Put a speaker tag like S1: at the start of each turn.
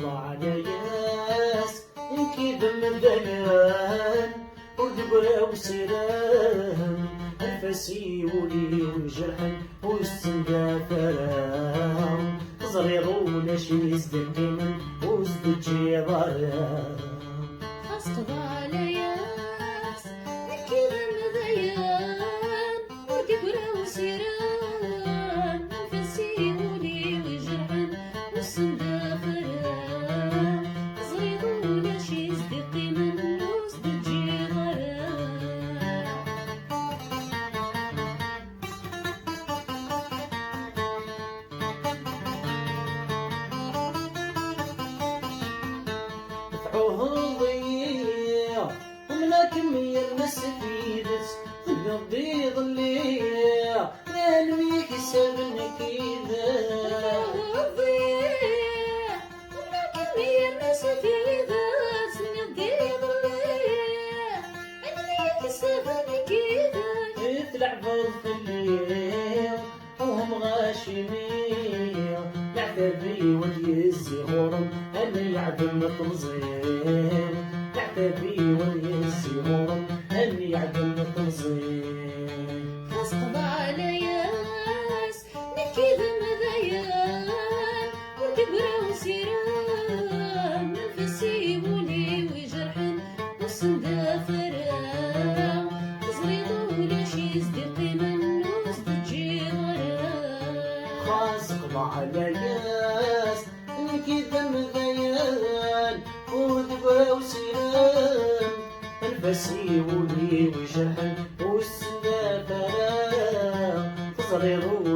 S1: خضع ياس كيد مديان ودبرة وسيران الفاسي ولي وجرحن والسندا فرام زريرون شي زدقين وزد جيضارام
S2: خضع ياس كيد مديان ودبرة وسيران الفاسي ولي وجرحن والسندا فرام زريرون شي زدقين وزد جيضارام
S1: دفعوه ضيع ومنا كمية المسفيدس تقضي ضليع لأنويك يسبن كيدا تلعبوا في الليل وهم غاشمين العتابي واليزي غورم أنا يعدم التنظيم العتابي واليزي غورم أنا يعدم التنظيم
S2: خضع ياس نكيد مذيان ودبرة وسيران الفسي ولي وجرحن والسندا فرام زريضو شي صديقي منوس تجي غرام
S1: خاصق على ياس نكيد مذيان ودبرة وسيران الفسي ولي وجرحن والسندا فرام تزريرو